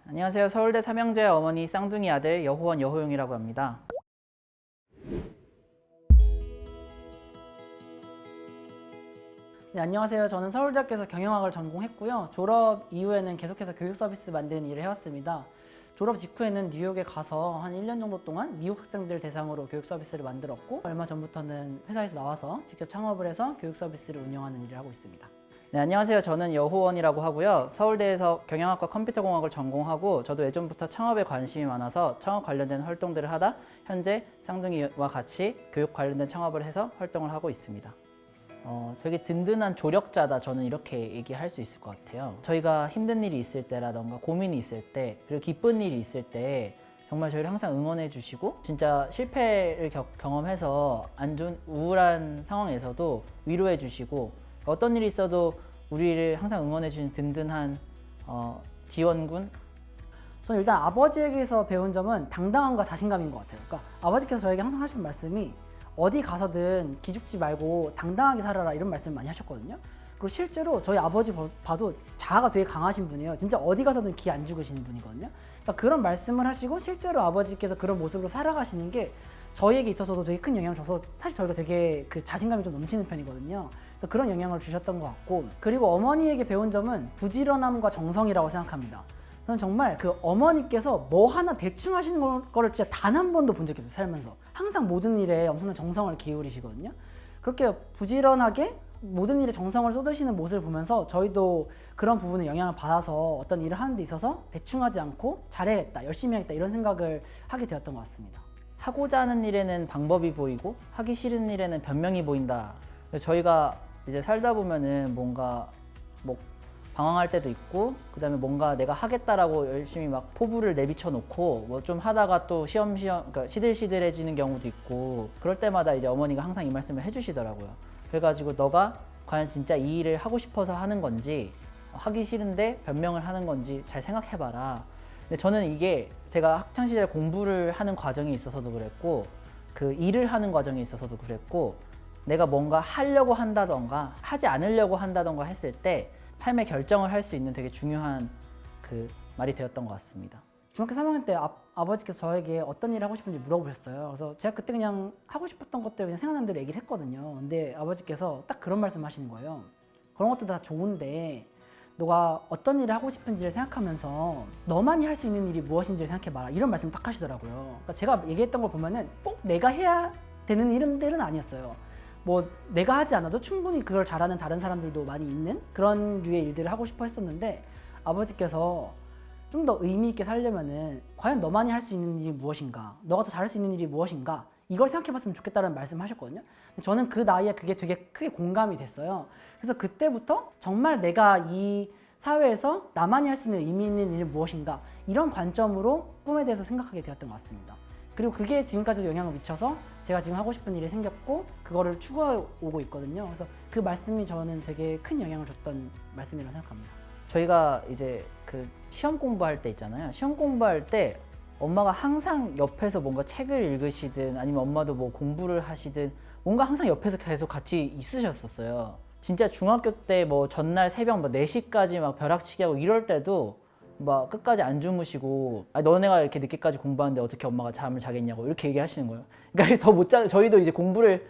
안녕하세요. 서울대 삼형제 어머니 쌍둥이 아들 여호원 여호용이라고 합니다. 네, 안녕하세요. 저는 서울대학교에서 경영학을 전공했고요. 졸업 이후에는 계속해서 교육 서비스 만드는 일을 해왔습니다. 졸업 직후에는 뉴욕에 가서 한 1년 정도 동안 미국 학생들 대상으로 교육 서비스를 만들었고, 얼마 전부터는 회사에서 나와서 직접 창업을 해서 교육 서비스를 운영하는 일을 하고 있습니다. 네, 안녕하세요. 저는 여호원이라고 하고요. 서울대에서 경영학과 컴퓨터공학을 전공하고, 저도 예전부터 창업에 관심이 많아서 창업 관련된 활동들을 하다 현재 쌍둥이와 같이 교육 관련된 창업을 해서 활동을 하고 있습니다. 되게 든든한 조력자다, 저는 이렇게 얘기할 수 있을 것 같아요. 저희가 힘든 일이 있을 때라던가 고민이 있을 때, 그리고 기쁜 일이 있을 때 정말 저희를 항상 응원해 주시고, 진짜 실패를 경험해서 안 좋은 우울한 상황에서도 위로해 주시고, 어떤 일이 있어도 우리를 항상 응원해 주는 든든한 지원군. 저는 일단 아버지에게서 배운 점은 당당함과 자신감인 것 같아요. 그러니까 아버지께서 저에게 항상 하시는 말씀이 어디 가서든 기죽지 말고 당당하게 살아라, 이런 말씀을 많이 하셨거든요. 그리고 실제로 저희 아버지 봐도 자아가 되게 강하신 분이에요. 진짜 어디 가서든 기 안 죽으시는 분이거든요. 그러니까 그런 말씀을 하시고 실제로 아버지께서 그런 모습으로 살아가시는 게 저희에게 있어서도 되게 큰 영향을 줘서, 사실 저희가 되게 그 자신감이 좀 넘치는 편이거든요. 그래서 그런 영향을 주셨던 것 같고, 그리고 어머니에게 배운 점은 부지런함과 정성이라고 생각합니다. 저는 정말 그 어머니께서 뭐 하나 대충 하시는 거를 진짜 단 한 번도 본 적이 없어요, 살면서. 항상 모든 일에 엄청난 정성을 기울이시거든요. 그렇게 부지런하게 모든 일에 정성을 쏟으시는 모습을 보면서 저희도 그런 부분에 영향을 받아서 어떤 일을 하는 데 있어서 대충 하지 않고 잘해야겠다, 열심히 하겠다, 이런 생각을 하게 되었던 것 같습니다. 하고자 하는 일에는 방법이 보이고 하기 싫은 일에는 변명이 보인다. 저희가 이제 살다 보면은 뭔가 뭐 방황할 때도 있고, 그다음에 뭔가 내가 하겠다라고 열심히 막 포부를 내비쳐 놓고 뭐 좀 하다가 또 그러니까 시들시들해지는 경우도 있고, 그럴 때마다 이제 어머니가 항상 이 말씀을 해주시더라고요. 그래가지고 너가 과연 진짜 이 일을 하고 싶어서 하는 건지, 하기 싫은데 변명을 하는 건지 잘 생각해봐라. 근데 저는 이게 제가 학창 시절에 공부를 하는 과정에 있어서도 그랬고, 그 일을 하는 과정에 있어서도 그랬고, 내가 뭔가 하려고 한다던가 하지 않으려고 한다던가 했을 때 삶의 결정을 할 수 있는 되게 중요한 그 말이 되었던 것 같습니다. 중학교 3학년 때 아버지께서 저에게 어떤 일을 하고 싶은지 물어보셨어요. 그래서 제가 그때 그냥 하고 싶었던 것들 그냥 생각나는 대로 얘기를 했거든요. 근데 아버지께서 딱 그런 말씀 하시는 거예요. 그런 것도 다 좋은데 너가 어떤 일을 하고 싶은지를 생각하면서 너만이 할 수 있는 일이 무엇인지를 생각해봐라, 이런 말씀 딱 하시더라고요. 그러니까 제가 얘기했던 걸 보면은 꼭 내가 해야 되는 일들은 아니었어요. 뭐 내가 하지 않아도 충분히 그걸 잘하는 다른 사람들도 많이 있는 그런 류의 일들을 하고 싶어 했었는데, 아버지께서 좀 더 의미 있게 살려면은 과연 너만이 할 수 있는 일이 무엇인가, 너가 더 잘할 수 있는 일이 무엇인가, 이걸 생각해봤으면 좋겠다는 말씀을 하셨거든요. 저는 그 나이에 그게 되게 크게 공감이 됐어요. 그래서 그때부터 정말 내가 이 사회에서 나만이 할 수 있는 의미 있는 일은 무엇인가, 이런 관점으로 꿈에 대해서 생각하게 되었던 것 같습니다. 그리고 그게 지금까지도 영향을 미쳐서 제가 지금 하고 싶은 일이 생겼고 그거를 추구해 오고 있거든요. 그래서 그 말씀이 저는 되게 큰 영향을 줬던 말씀이라고 생각합니다. 저희가 이제 그 시험 공부할 때 있잖아요. 시험 공부할 때 엄마가 항상 옆에서 뭔가 책을 읽으시든 아니면 엄마도 뭐 공부를 하시든 뭔가 항상 옆에서 계속 같이 있으셨었어요. 진짜 중학교 때 뭐 전날 새벽 뭐 4시까지 막 벼락치기 하고 이럴 때도 막 끝까지 안 주무시고, 너네가 이렇게 늦게까지 공부하는데 어떻게 엄마가 잠을 자겠냐고 이렇게 얘기하시는 거예요. 그러니까 더 못 자, 저희도 이제 공부를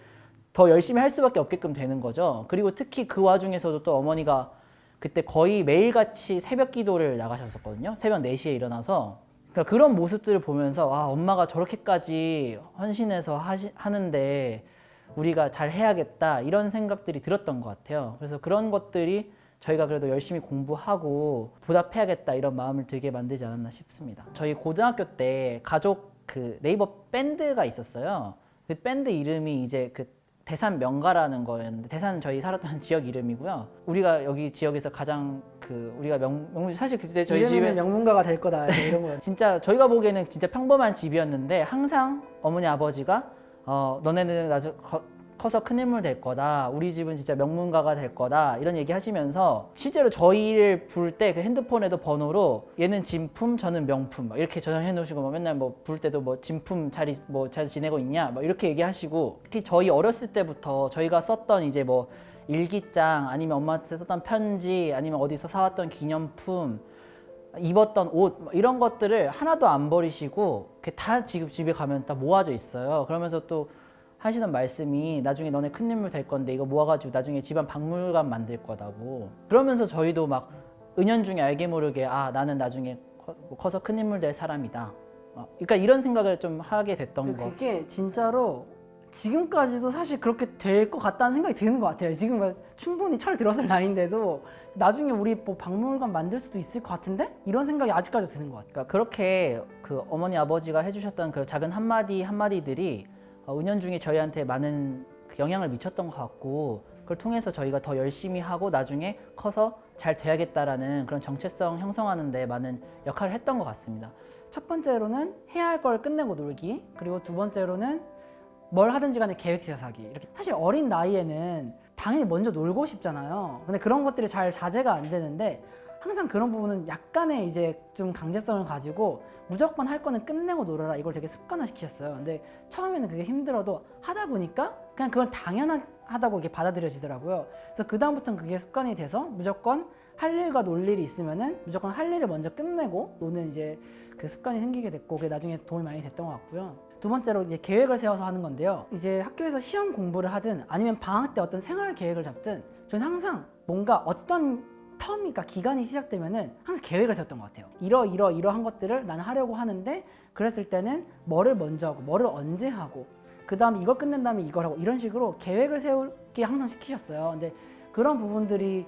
더 열심히 할 수밖에 없게끔 되는 거죠. 그리고 특히 그 와중에서도 또 어머니가 그때 거의 매일같이 새벽 기도를 나가셨었거든요. 새벽 4시에 일어나서. 그러니까 그런 모습들을 보면서 엄마가 저렇게까지 헌신해서 하는데 우리가 잘 해야겠다, 이런 생각들이 들었던 것 같아요. 그래서 그런 것들이 저희가 그래도 열심히 공부하고 보답해야겠다, 이런 마음을 들게 만들지 않았나 싶습니다. 저희 고등학교 때 가족 그 네이버 밴드가 있었어요. 그 밴드 이름이 이제 그 대산 명가라는 거였는데, 대산은 저희 살았던 지역 이름이고요. 우리가 여기 지역에서 가장 우리가 사실 그때 저희 집에 명문가가 될 거다, 이런 거. 진짜 저희가 보기에는 진짜 평범한 집이었는데, 항상 어머니 아버지가 너네는 나중에 커서 큰 인물 될 거다, 우리 집은 진짜 명문가가 될 거다, 이런 얘기 하시면서 실제로 저희를 부를 때 그 핸드폰에도 번호로 얘는 진품 저는 명품 막 이렇게 저장해 놓으시고, 뭐 맨날 뭐 부를 때도 뭐 진품 잘 지내고 있냐 막 이렇게 얘기하시고, 특히 저희 어렸을 때부터 저희가 썼던 이제 뭐 일기장 아니면 엄마한테 썼던 편지 아니면 어디서 사왔던 기념품, 입었던 옷 이런 것들을 하나도 안 버리시고 다 지금 집에 가면 다 모아져 있어요. 그러면서 또 하시는 말씀이 나중에 너네 큰 인물 될 건데 이거 모아가지고 나중에 집안 박물관 만들 거다고. 그러면서 저희도 막 은연중에 알게 모르게 나는 나중에 커서 큰 인물 될 사람이다. 그러니까 이런 생각을 좀 하게 됐던 거. 그게 진짜로 지금까지도 사실 그렇게 될 것 같다는 생각이 드는 것 같아요. 지금 충분히 철 들었을 나이인데도 나중에 우리 뭐 박물관 만들 수도 있을 것 같은데? 이런 생각이 아직까지도 드는 것 같아요. 그러니까 그렇게 그 어머니 아버지가 해주셨던 그 작은 한마디 한마디들이 은연중에 저희한테 많은 영향을 미쳤던 것 같고, 그걸 통해서 저희가 더 열심히 하고 나중에 커서 잘 돼야겠다라는 그런 정체성 형성하는 데 많은 역할을 했던 것 같습니다. 첫 번째로는 해야 할 걸 끝내고 놀기, 그리고 두 번째로는 뭘 하든지 간에 계획 세우기. 이렇게 사실 어린 나이에는 당연히 먼저 놀고 싶잖아요. 근데 그런 것들이 잘 자제가 안 되는데 항상 그런 부분은 약간의 이제 좀 강제성을 가지고 무조건 할 거는 끝내고 놀아라, 이걸 되게 습관화시키셨어요. 근데 처음에는 그게 힘들어도 하다 보니까 그냥 그건 당연하다고 이게 받아들여지더라고요. 그래서 그 다음부터는 그게 습관이 돼서 무조건 할 일과 놀 일이 있으면은 무조건 할 일을 먼저 끝내고 노는 이제 그 습관이 생기게 됐고, 그게 나중에 도움이 많이 됐던 것 같고요. 두 번째로 이제 계획을 세워서 하는 건데요. 이제 학교에서 시험 공부를 하든 아니면 방학 때 어떤 생활 계획을 잡든 저는 항상 뭔가 어떤 텀이니까 기간이 시작되면은 항상 계획을 세웠던 것 같아요. 이러한 것들을 나는 하려고 하는데, 그랬을 때는 뭐를 먼저 하고 뭐를 언제 하고 그 다음에 이걸 끝낸 다음에 이걸 하고, 이런 식으로 계획을 세우게 항상 시키셨어요. 근데 그런 부분들이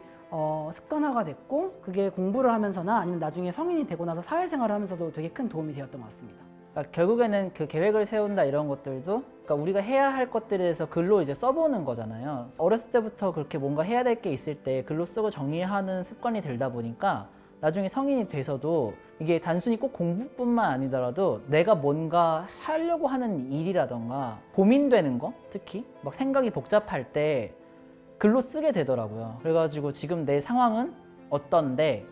습관화가 됐고, 그게 공부를 하면서나 아니면 나중에 성인이 되고 나서 사회생활을 하면서도 되게 큰 도움이 되었던 것 같습니다. 그러니까 결국에는 그 계획을 세운다 이런 것들도 그러니까 우리가 해야 할 것들에 대해서 글로 이제 써보는 거잖아요. 어렸을 때부터 그렇게 뭔가 해야 될 게 있을 때 글로 쓰고 정리하는 습관이 들다 보니까 나중에 성인이 돼서도 이게 단순히 꼭 공부뿐만 아니더라도 내가 뭔가 하려고 하는 일이라던가 고민되는 거, 특히 막 생각이 복잡할 때 글로 쓰게 되더라고요. 그래가지고 지금 내 상황은 어떤데,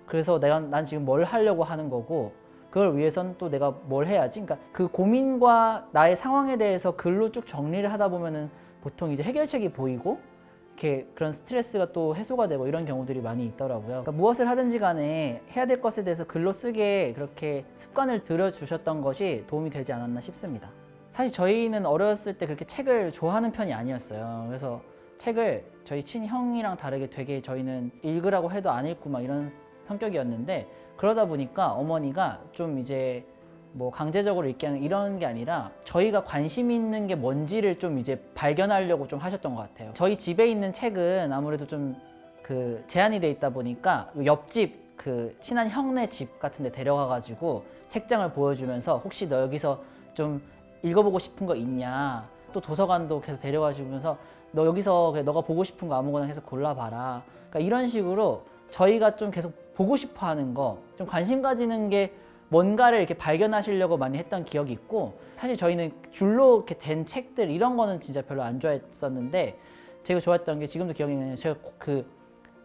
그래서 난 지금 뭘 하려고 하는 거고, 그걸 위해선 또 내가 뭘 해야지. 그러니까 그 고민과 나의 상황에 대해서 글로 쭉 정리를 하다 보면은 보통 이제 해결책이 보이고 이렇게 그런 스트레스가 또 해소가 되고 이런 경우들이 많이 있더라고요. 그러니까 무엇을 하든지 간에 해야 될 것에 대해서 글로 쓰게 그렇게 습관을 들여주셨던 것이 도움이 되지 않았나 싶습니다. 사실 저희는 어렸을 때 그렇게 책을 좋아하는 편이 아니었어요. 그래서 책을 저희 친형이랑 다르게 되게 저희는 읽으라고 해도 안 읽고 막 이런 성격이었는데, 그러다 보니까 어머니가 좀 이제 뭐 강제적으로 읽게 하는 이런 게 아니라 저희가 관심 있는 게 뭔지를 좀 이제 발견하려고 좀 하셨던 것 같아요. 저희 집에 있는 책은 아무래도 좀 그 제한이 돼 있다 보니까 옆집 그 친한 형네 집 같은 데 데려가 가지고 책장을 보여주면서 혹시 너 여기서 좀 읽어보고 싶은 거 있냐, 또 도서관도 계속 데려가 주면서 너 여기서 너가 보고 싶은 거 아무거나 계속 골라봐라. 그러니까 이런 식으로 저희가 좀 계속 보고 싶어 하는 거, 좀 관심 가지는 게 뭔가를 이렇게 발견하시려고 많이 했던 기억이 있고, 사실 저희는 줄로 이렇게 된 책들 이런 거는 진짜 별로 안 좋아했었는데, 제가 좋아했던 게 지금도 기억이 나요. 제가 그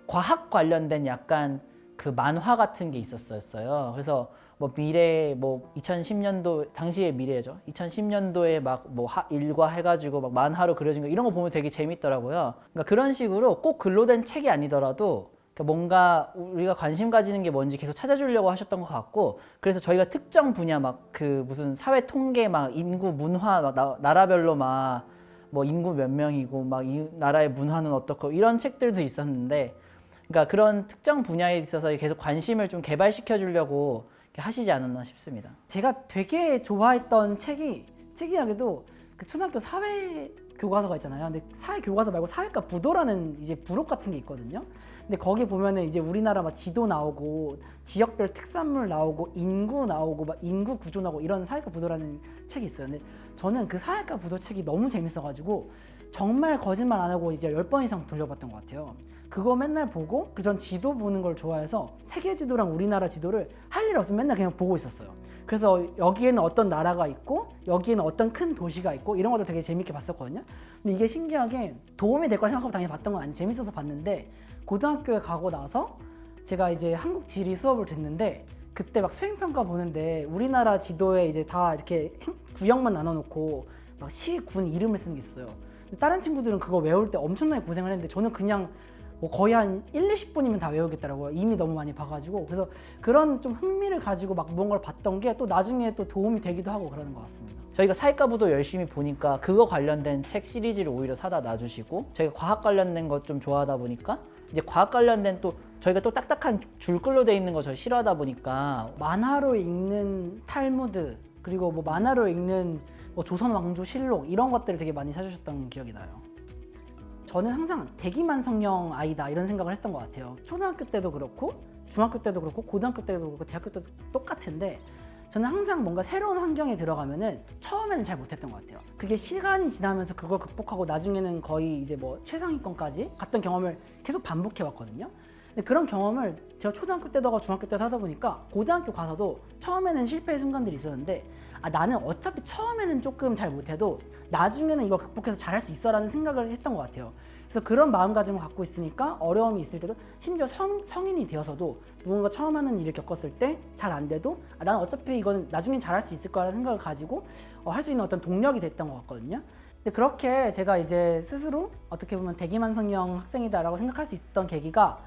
과학 관련된 약간 그 만화 같은 게 있었어요. 그래서 뭐 미래 뭐 2010년도 당시의 미래죠. 2010년도에 막 뭐 일과 해가지고 막 만화로 그려진 거 이런 거 보면 되게 재밌더라고요. 그러니까 그런 식으로 꼭 글로 된 책이 아니더라도 뭔가 우리가 관심 가지는 게 뭔지 계속 찾아주려고 하셨던 것 같고, 그래서 저희가 특정 분야 막 그 무슨 사회 통계 막 인구 문화 막 나라별로 막 뭐 인구 몇 명이고 막 이 나라의 문화는 어떻고 이런 책들도 있었는데, 그러니까 그런 특정 분야에 있어서 계속 관심을 좀 개발시켜 주려고 하시지 않았나 싶습니다. 제가 되게 좋아했던 책이 특이하게도 그 초등학교 사회 교과서가 있잖아요. 근데 사회 교과서 말고 사회과 부도라는 이제 부록 같은 게 있거든요. 근데 거기 보면은 이제 우리나라 막 지도 나오고 지역별 특산물 나오고 인구 나오고 막 인구 구조 나오고 이런 사회과 부도라는 책이 있어요. 근데 저는 그 사회과 부도 책이 너무 재밌어가지고 정말 거짓말 안 하고 이제 10번 이상 돌려봤던 것 같아요. 그거 맨날 보고, 그 전 지도 보는 걸 좋아해서 세계 지도랑 우리나라 지도를 할 일 없으면 맨날 그냥 보고 있었어요. 그래서 여기에는 어떤 나라가 있고 여기에는 어떤 큰 도시가 있고 이런 것도 되게 재밌게 봤었거든요. 근데 이게 신기하게 도움이 될 거라 생각하고 당연히 봤던 건 아니에요. 재밌어서 봤는데, 고등학교에 가고 나서 제가 이제 한국 지리 수업을 듣는데 그때 막 수행평가 보는데 우리나라 지도에 이제 다 이렇게 구역만 나눠놓고 막 시, 군 이름을 쓰는 게 있어요. 다른 친구들은 그거 외울 때 엄청나게 고생을 했는데 저는 그냥 뭐 거의 한 1, 20분이면 다 외우겠더라고요. 이미 너무 많이 봐가지고. 그래서 그런 좀 흥미를 가지고 막 무언가를 봤던 게 또 나중에 또 도움이 되기도 하고 그러는 것 같습니다. 저희가 사회과부도 열심히 보니까 그거 관련된 책 시리즈를 오히려 사다 놔주시고, 저희가 과학 관련된 것 좀 좋아하다 보니까 이제 과학 관련된 또 저희가 또 딱딱한 줄글로 돼 있는 거 저 싫어하다 보니까 만화로 읽는 탈무드, 그리고 뭐 만화로 읽는 뭐 조선 왕조 실록 이런 것들을 되게 많이 사주셨던 기억이 나요. 저는 항상 대기만 성형 아이다 이런 생각을 했던 것 같아요. 초등학교 때도 그렇고 중학교 때도 그렇고 고등학교 때도 그렇고 대학교 때도 똑같은데, 저는 항상 뭔가 새로운 환경에 들어가면은 처음에는 잘 못했던 것 같아요. 그게 시간이 지나면서 그걸 극복하고 나중에는 거의 이제 뭐 최상위권까지 갔던 경험을 계속 반복해 왔거든요. 근데 그런 경험을 제가 초등학교 때도 하고 중학교 때도 하다 보니까 고등학교 가서도 처음에는 실패의 순간들이 있었는데, 나는 어차피 처음에는 조금 잘 못해도 나중에는 이걸 극복해서 잘할 수 있어 라는 생각을 했던 것 같아요. 그래서 그런 마음가짐을 갖고 있으니까 어려움이 있을 때도, 심지어 성인이 되어서도 누군가 처음 하는 일을 겪었을 때 잘 안 돼도 나는 어차피 이건 나중엔 잘할 수 있을 거라는 생각을 가지고 할 수 있는 어떤 동력이 됐던 것 같거든요. 근데 그렇게 제가 이제 스스로 어떻게 보면 대기만성형 학생이다라고 생각할 수 있었던 계기가,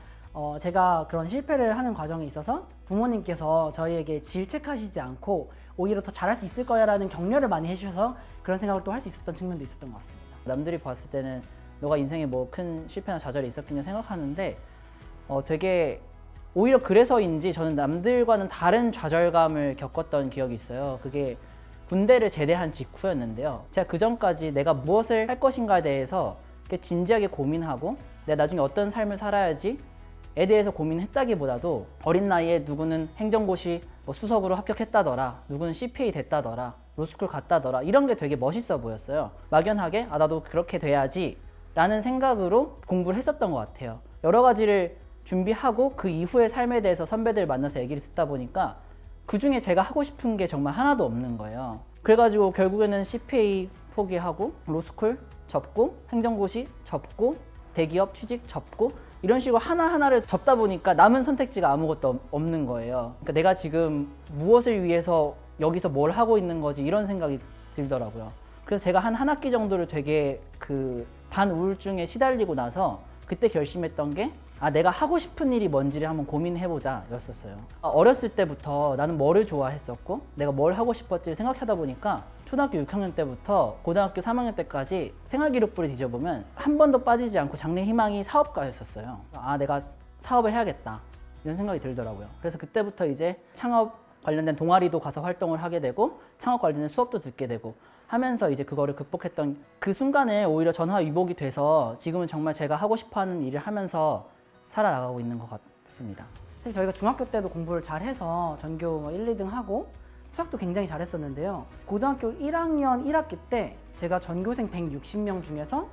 제가 그런 실패를 하는 과정에 있어서 부모님께서 저희에게 질책하시지 않고 오히려 더 잘할 수 있을 거야 라는 격려를 많이 해주셔서 그런 생각을 또 할 수 있었던 측면도 있었던 것 같습니다. 남들이 봤을 때는 너가 인생에 뭐 큰 실패나 좌절이 있었겠냐 생각하는데, 되게 오히려 그래서인지 저는 남들과는 다른 좌절감을 겪었던 기억이 있어요. 그게 군대를 제대한 직후였는데요. 제가 그 전까지 내가 무엇을 할 것인가에 대해서 진지하게 고민하고 내가 나중에 어떤 삶을 살아야지 에 대해서 고민했다기보다도, 어린 나이에 누구는 행정고시 뭐 수석으로 합격했다더라, 누구는 CPA 됐다더라, 로스쿨 갔다더라, 이런 게 되게 멋있어 보였어요. 막연하게 나도 그렇게 돼야지 라는 생각으로 공부를 했었던 것 같아요. 여러 가지를 준비하고 그 이후의 삶에 대해서 선배들 만나서 얘기를 듣다 보니까 그 중에 제가 하고 싶은 게 정말 하나도 없는 거예요. 그래가지고 결국에는 CPA 포기하고 로스쿨 접고 행정고시 접고 대기업 취직 접고 이런 식으로 하나하나를 접다 보니까 남은 선택지가 아무것도 없는 거예요. 그러니까 내가 지금 무엇을 위해서 여기서 뭘 하고 있는 거지, 이런 생각이 들더라고요. 그래서 제가 한 학기 정도를 되게 그 반우울증에 시달리고 나서 그때 결심했던 게, 내가 하고 싶은 일이 뭔지를 한번 고민해보자 였었어요. 어렸을 때부터 나는 뭐를 좋아했었고 내가 뭘 하고 싶었지 생각하다 보니까 초등학교 6학년 때부터 고등학교 3학년 때까지 생활기록부를 뒤져보면 한 번도 빠지지 않고 장래 희망이 사업가였었어요. 내가 사업을 해야겠다 이런 생각이 들더라고요. 그래서 그때부터 이제 창업 관련된 동아리도 가서 활동을 하게 되고 창업 관련된 수업도 듣게 되고 하면서 이제 그거를 극복했던 그 순간에 오히려 전화위복이 돼서 지금은 정말 제가 하고 싶어하는 일을 하면서 살아나가고 있는 것 같습니다. 사실 저희가 중학교 때도 공부를 잘해서 전교 뭐 1, 2등 하고 수학도 굉장히 잘했었는데요. 고등학교 1학년 1학기 때 제가 전교생 160명 중에서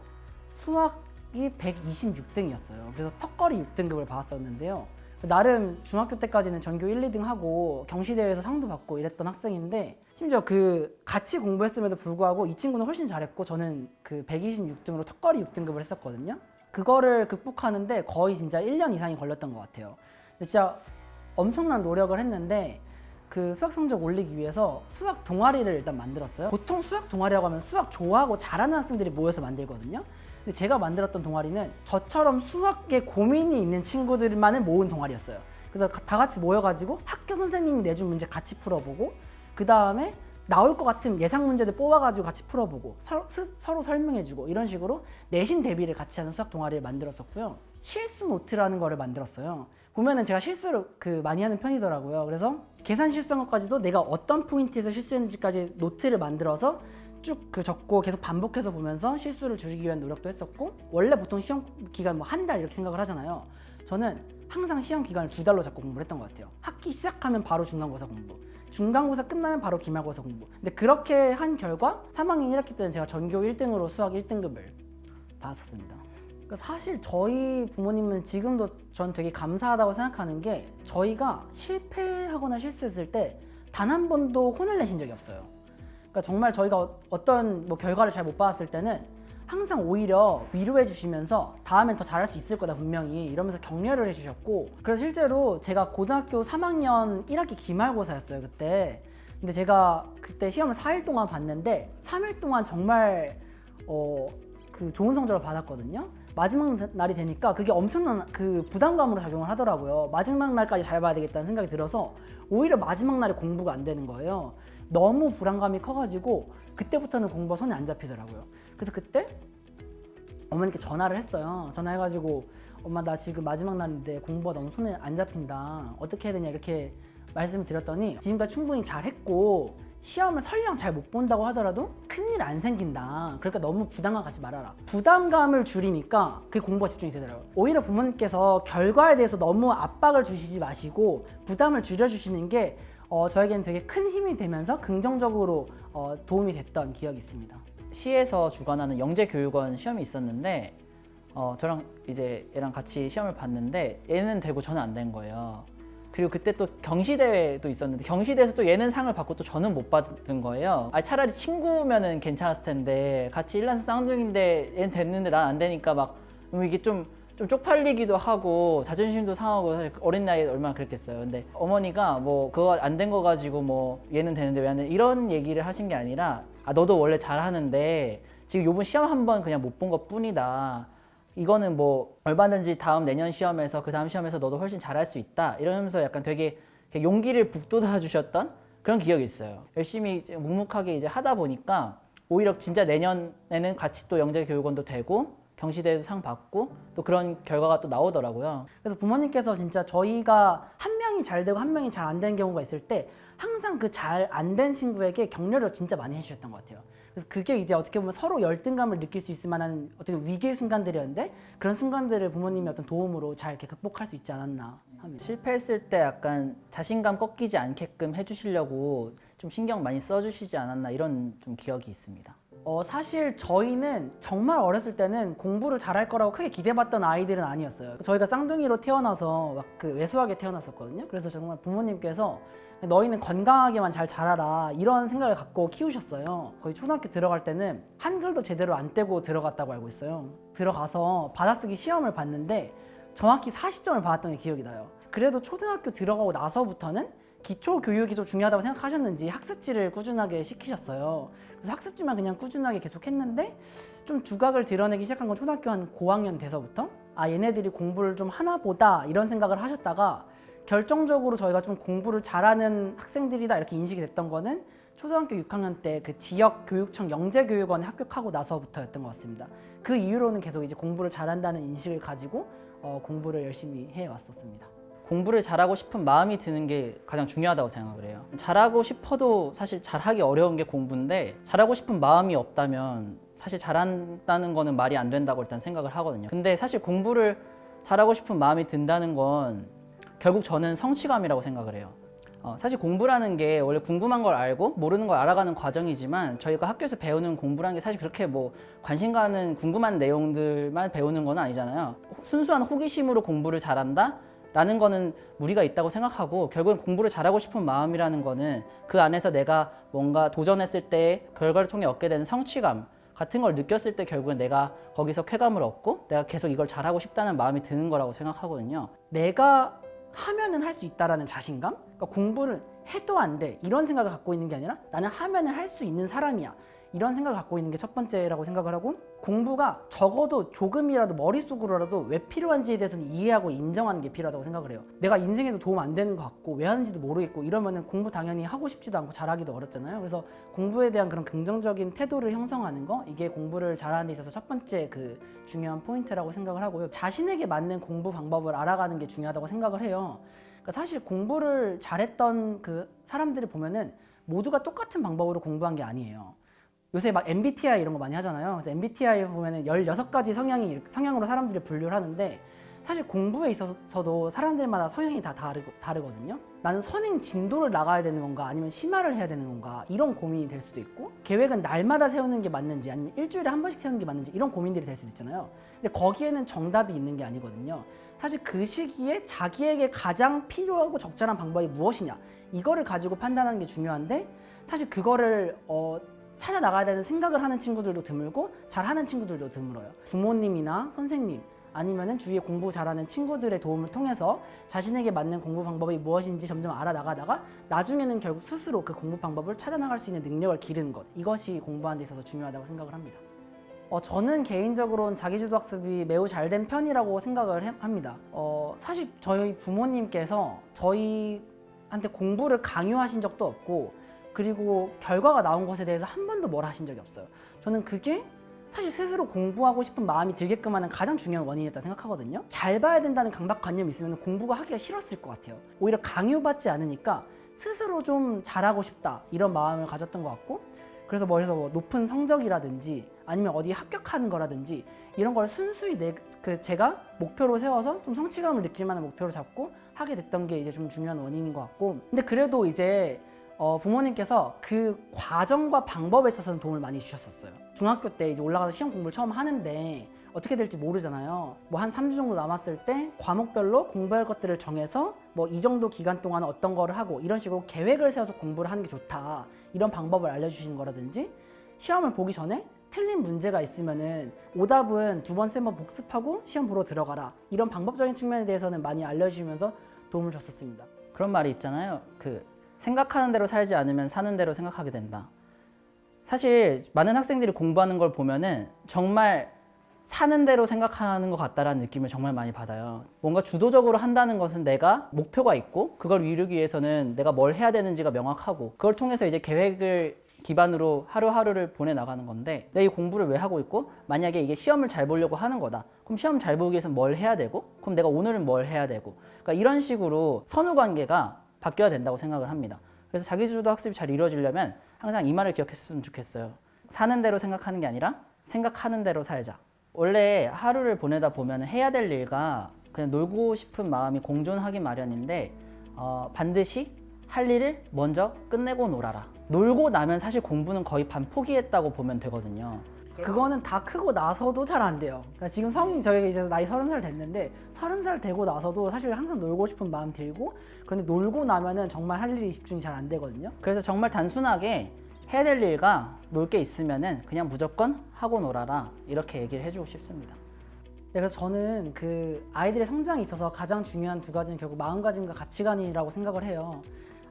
수학이 126등이었어요. 그래서 턱걸이 6등급을 받았었는데요. 나름 중학교 때까지는 전교 1, 2등 하고 경시대회에서 상도 받고 이랬던 학생인데, 심지어 그 같이 공부했음에도 불구하고 이 친구는 훨씬 잘했고 저는 그 126등으로 턱걸이 6등급을 했었거든요. 그거를 극복하는데 거의 진짜 1년 이상이 걸렸던 것 같아요. 근데 진짜 엄청난 노력을 했는데 그 수학 성적 올리기 위해서 수학 동아리를 일단 만들었어요. 보통 수학 동아리라고 하면 수학 좋아하고 잘하는 학생들이 모여서 만들거든요. 근데 제가 만들었던 동아리는 저처럼 수학에 고민이 있는 친구들만을 모은 동아리였어요. 그래서 다 같이 모여가지고 학교 선생님이 내준 문제 같이 풀어보고, 그 다음에 나올 것 같은 예상 문제들 뽑아가지고 같이 풀어보고 서로 설명해주고, 이런 식으로 내신 대비를 같이 하는 수학 동아리를 만들었었고요. 실수 노트라는 거를 만들었어요. 보면은 제가 실수를 많이 하는 편이더라고요. 그래서 계산 실수한 것까지도 내가 어떤 포인트에서 실수했는지까지 노트를 만들어서 쭉 적고 계속 반복해서 보면서 실수를 줄이기 위한 노력도 했었고, 원래 보통 시험 기간 뭐 한 달 이렇게 생각을 하잖아요. 저는 항상 시험 기간을 2달로 잡고 공부를 했던 것 같아요. 학기 시작하면 바로 중간고사 공부, 중간고사 끝나면 바로 기말고사 공부. 근데 그렇게 한 결과 3학년 1학기 때는 제가 전교 1등으로 수학 1등급을 받았었습니다. 그러니까 사실 저희 부모님은 지금도 전 되게 감사하다고 생각하는 게, 저희가 실패하거나 실수했을 때 단 한 번도 혼을 내신 적이 없어요. 그러니까 정말 저희가 어떤 뭐 결과를 잘 못 받았을 때는 항상 오히려 위로해 주시면서 다음엔 더 잘할 수 있을 거다 분명히 이러면서 격려를 해주셨고, 그래서 실제로 제가 고등학교 3학년 1학기 기말고사였어요 그때. 근데 제가 그때 시험을 4일 동안 봤는데 3일 동안 정말 그 좋은 성적을 받았거든요. 마지막 날이 되니까 그게 엄청난 그 부담감으로 작용을 하더라고요. 마지막 날까지 잘 봐야 되겠다는 생각이 들어서 오히려 마지막 날에 공부가 안 되는 거예요. 너무 불안감이 커가지고 그때부터는 공부가 손에 안 잡히더라고요. 그래서 그때 어머니께 전화를 했어요. 전화해가지고 엄마 나 지금 마지막 날인데 공부가 너무 손에 안 잡힌다. 어떻게 해야 되냐 이렇게 말씀을 드렸더니 지금까지 충분히 잘했고 시험을 설령 잘 못 본다고 하더라도 큰일 안 생긴다. 그러니까 너무 부담감 갖지 말아라. 부담감을 줄이니까 그게 공부가 집중이 되더라고요. 오히려 부모님께서 결과에 대해서 너무 압박을 주시지 마시고 부담을 줄여주시는 게 저에게는 되게 큰 힘이 되면서 긍정적으로 도움이 됐던 기억이 있습니다. 시에서 주관하는 영재교육원 시험이 있었는데 저랑 이제 얘랑 같이 시험을 봤는데 얘는 되고 저는 안 된 거예요. 그리고 그때 또 경시대회도 있었는데 경시대에서 또 얘는 상을 받고 또 저는 못 받은 거예요. 차라리 친구면은 괜찮았을 텐데 같이 일란스 쌍둥이인데 얘는 됐는데 난 안 되니까 막 이게 좀 쪽팔리기도 하고 자존심도 상하고 사실 어린 나이에 얼마나 그랬겠어요. 근데 어머니가 뭐 그거 안 된 거 가지고 뭐 얘는 되는데 왜 안 돼? 이런 얘기를 하신 게 아니라 너도 원래 잘하는데 지금 요번 시험 한 번 그냥 못 본 것 뿐이다. 이거는 뭐 얼마든지 다음 내년 시험에서 그 다음 시험에서 너도 훨씬 잘할 수 있다. 이러면서 약간 되게 용기를 북돋아 주셨던 그런 기억이 있어요. 열심히 이제 묵묵하게 이제 하다 보니까 오히려 진짜 내년에는 같이 또 영재교육원도 되고 경시대에도 상 받고 또 그런 결과가 또 나오더라고요. 그래서 부모님께서 진짜 저희가 한 명이 잘 되고 한 명이 잘 안 되는 경우가 있을 때 항상 그 잘 안 된 친구에게 격려를 진짜 많이 해주셨던 것 같아요. 그래서 그게 이제 어떻게 보면 서로 열등감을 느낄 수 있을 만한 어떻게 위기의 순간들이었는데 그런 순간들을 부모님의 어떤 도움으로 잘 이렇게 극복할 수 있지 않았나 합니다. 실패했을 때 약간 자신감 꺾이지 않게끔 해주시려고 좀 신경 많이 써주시지 않았나 이런 좀 기억이 있습니다. 사실 저희는 정말 어렸을 때는 공부를 잘할 거라고 크게 기대봤던 아이들은 아니었어요. 저희가 쌍둥이로 태어나서 막 그 왜소하게 태어났었거든요. 그래서 정말 부모님께서 너희는 건강하게만 잘 자라라 이런 생각을 갖고 키우셨어요. 거의 초등학교 들어갈 때는 한글도 제대로 안 떼고 들어갔다고 알고 있어요. 들어가서 받아쓰기 시험을 봤는데 정확히 40점을 받았던 게 기억이 나요. 그래도 초등학교 들어가고 나서부터는 기초 교육이 좀 중요하다고 생각하셨는지 학습지를 꾸준하게 시키셨어요. 그래서 학습지만 그냥 꾸준하게 계속 했는데 좀 두각을 드러내기 시작한 건 초등학교 한 고학년 돼서부터 얘네들이 공부를 좀 하나 보다 이런 생각을 하셨다가 결정적으로 저희가 좀 공부를 잘하는 학생들이다 이렇게 인식이 됐던 거는 초등학교 6학년 때 그 지역 교육청 영재교육원에 합격하고 나서부터였던 것 같습니다. 그 이후로는 계속 이제 공부를 잘한다는 인식을 가지고 공부를 열심히 해왔었습니다. 공부를 잘하고 싶은 마음이 드는 게 가장 중요하다고 생각을 해요. 잘하고 싶어도 사실 잘하기 어려운 게 공부인데 잘하고 싶은 마음이 없다면 사실 잘한다는 거는 말이 안 된다고 일단 생각을 하거든요. 근데 사실 공부를 잘하고 싶은 마음이 든다는 건 결국 저는 성취감이라고 생각을 해요. 사실 공부라는 게 원래 궁금한 걸 알고 모르는 걸 알아가는 과정이지만 저희가 학교에서 배우는 공부라는 게 사실 그렇게 뭐 관심 가는 궁금한 내용들만 배우는 건 아니잖아요. 순수한 호기심으로 공부를 잘한다? 라는 거는 무리가 있다고 생각하고 결국은 공부를 잘하고 싶은 마음이라는 거는 그 안에서 내가 뭔가 도전했을 때 결과를 통해 얻게 되는 성취감 같은 걸 느꼈을 때 결국은 내가 거기서 쾌감을 얻고 내가 계속 이걸 잘하고 싶다는 마음이 드는 거라고 생각하거든요. 내가 하면은 할 수 있다라는 자신감? 그러니까 공부를 해도 안 돼 이런 생각을 갖고 있는 게 아니라 나는 하면은 할 수 있는 사람이야 이런 생각을 갖고 있는 게 첫 번째라고 생각을 하고 공부가 적어도 조금이라도 머릿속으로라도 왜 필요한지에 대해서는 이해하고 인정하는 게 필요하다고 생각을 해요. 내가 인생에도 도움 안 되는 것 같고 왜 하는지도 모르겠고 이러면은 공부 당연히 하고 싶지도 않고 잘하기도 어렵잖아요. 그래서 공부에 대한 그런 긍정적인 태도를 형성하는 거 이게 공부를 잘하는 데 있어서 첫 번째 그 중요한 포인트라고 생각을 하고요. 자신에게 맞는 공부 방법을 알아가는 게 중요하다고 생각을 해요. 그러니까 사실 공부를 잘했던 그 사람들을 보면은 모두가 똑같은 방법으로 공부한 게 아니에요. 요새 막 MBTI 이런 거 많이 하잖아요. 그래서 MBTI 보면은 16가지 성향으로 사람들이 분류를 하는데 사실 공부에 있어서도 사람들마다 성향이 다 다르거든요. 나는 선행 진도를 나가야 되는 건가 아니면 심화를 해야 되는 건가 이런 고민이 될 수도 있고 계획은 날마다 세우는 게 맞는지 아니면 일주일에 한 번씩 세우는 게 맞는지 이런 고민들이 될 수도 있잖아요. 근데 거기에는 정답이 있는 게 아니거든요. 사실 그 시기에 자기에게 가장 필요하고 적절한 방법이 무엇이냐 이거를 가지고 판단하는 게 중요한데 사실 그거를 찾아 나가야 되는 생각을 하는 친구들도 드물고 잘하는 친구들도 드물어요. 부모님이나 선생님 아니면은 주위에 공부 잘하는 친구들의 도움을 통해서 자신에게 맞는 공부 방법이 무엇인지 점점 알아나가다가 나중에는 결국 스스로 그 공부 방법을 찾아 나갈 수 있는 능력을 기르는 것 이것이 공부하는 데 있어서 중요하다고 생각을 합니다. 저는 개인적으로는 자기주도 학습이 매우 잘 된 편이라고 생각을 합니다. 사실 저희 부모님께서 저희한테 공부를 강요하신 적도 없고, 그리고 결과가 나온 것에 대해서 한 번도 뭐라 하신 적이 없어요. 저는 그게 사실 스스로 공부하고 싶은 마음이 들게끔 하는 가장 중요한 원인이었다 생각하거든요. 잘 봐야 된다는 강박관념이 있으면 공부가 하기가 싫었을 것 같아요. 오히려 강요받지 않으니까 스스로 좀 잘하고 싶다 이런 마음을 가졌던 것 같고, 그래서 뭐 높은 성적이라든지 아니면 어디 합격하는 거라든지 이런 걸 순수히 제가 목표로 세워서 좀 성취감을 느낄 만한 목표를 잡고 하게 됐던 게 이제 좀 중요한 원인인 것 같고, 근데 그래도 이제 부모님께서 그 과정과 방법에 있어서는 도움을 많이 주셨었어요. 중학교 때 이제 올라가서 시험 공부를 처음 하는데 어떻게 될지 모르잖아요. 뭐 한 3주 정도 남았을 때 과목별로 공부할 것들을 정해서 뭐 이 정도 기간 동안 어떤 거를 하고 이런 식으로 계획을 세워서 공부를 하는 게 좋다, 이런 방법을 알려주시는 거라든지, 시험을 보기 전에 틀린 문제가 있으면은 오답은 2번, 3번 복습하고 시험 보러 들어가라, 이런 방법적인 측면에 대해서는 많이 알려주시면서 도움을 줬었습니다. 그런 말이 있잖아요. 생각하는 대로 살지 않으면 사는 대로 생각하게 된다. 사실 많은 학생들이 공부하는 걸 보면은 정말 사는 대로 생각하는 것 같다라는 느낌을 정말 많이 받아요. 뭔가 주도적으로 한다는 것은 내가 목표가 있고 그걸 이루기 위해서는 내가 뭘 해야 되는지가 명확하고, 그걸 통해서 이제 계획을 기반으로 하루하루를 보내나가는 건데, 내가 이 공부를 왜 하고 있고, 만약에 이게 시험을 잘 보려고 하는 거다, 그럼 시험 잘 보기 위해서는 뭘 해야 되고, 그럼 내가 오늘은 뭘 해야 되고, 그러니까 이런 식으로 선후관계가 바뀌어야 된다고 생각을 합니다. 그래서 자기주도 학습이 잘 이루어지려면 항상 이 말을 기억했으면 좋겠어요. 사는 대로 생각하는 게 아니라 생각하는 대로 살자. 원래 하루를 보내다 보면 해야 될 일과 그냥 놀고 싶은 마음이 공존하기 마련인데, 반드시 할 일을 먼저 끝내고 놀아라. 놀고 나면 사실 공부는 거의 반 포기했다고 보면 되거든요. 그거는 다 크고 나서도 잘 안 돼요. 그러니까 지금 저희가 이제 나이 30살 됐는데 30살 되고 나서도 사실 항상 놀고 싶은 마음 들고, 그런데 놀고 나면은 정말 할 일이 집중이 잘 안 되거든요. 그래서 정말 단순하게 해야 될 일과 놀 게 있으면은 그냥 무조건 하고 놀아라, 이렇게 얘기를 해주고 싶습니다. 네, 그래서 저는 아이들의 성장에 있어서 가장 중요한 2가지는 결국 마음가짐과 가치관이라고 생각을 해요.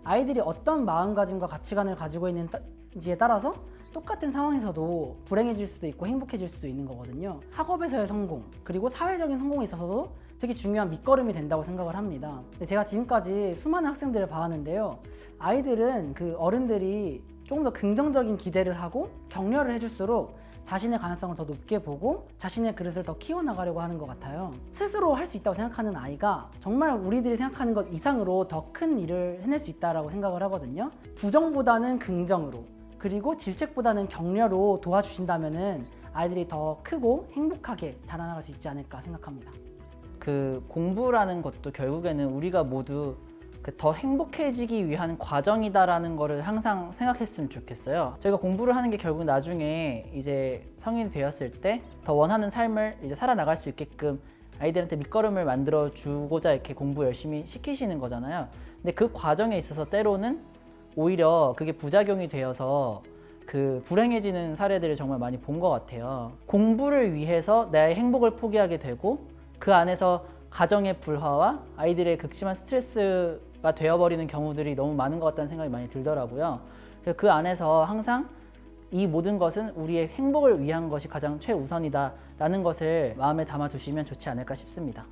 아이들이 어떤 마음가짐과 가치관을 가지고 있는지에 따라서 똑같은 상황에서도 불행해질 수도 있고 행복해질 수도 있는 거거든요. 학업에서의 성공, 그리고 사회적인 성공에 있어서도 되게 중요한 밑거름이 된다고 생각을 합니다. 제가 지금까지 수많은 학생들을 봐왔는데요. 아이들은 어른들이 조금 더 긍정적인 기대를 하고 격려를 해줄수록 자신의 가능성을 더 높게 보고 자신의 그릇을 더 키워나가려고 하는 것 같아요. 스스로 할 수 있다고 생각하는 아이가 정말 우리들이 생각하는 것 이상으로 더 큰 일을 해낼 수 있다고 생각을 하거든요. 부정보다는 긍정으로, 그리고 질책보다는 격려로 도와주신다면은 아이들이 더 크고 행복하게 자라나갈 수 있지 않을까 생각합니다. 공부라는 것도 결국에는 우리가 모두 더 행복해지기 위한 과정이다라는 거를 항상 생각했으면 좋겠어요. 저희가 공부를 하는 게 결국 나중에 이제 성인이 되었을 때 더 원하는 삶을 이제 살아나갈 수 있게끔 아이들한테 밑거름을 만들어 주고자 이렇게 공부 열심히 시키시는 거잖아요. 근데 그 과정에 있어서 때로는 오히려 그게 부작용이 되어서 불행해지는 사례들을 정말 많이 본 것 같아요. 공부를 위해서 나의 행복을 포기하게 되고, 그 안에서 가정의 불화와 아이들의 극심한 스트레스가 되어버리는 경우들이 너무 많은 것 같다는 생각이 많이 들더라고요. 그 안에서 항상 이 모든 것은 우리의 행복을 위한 것이 가장 최우선이다라는 것을 마음에 담아두시면 좋지 않을까 싶습니다.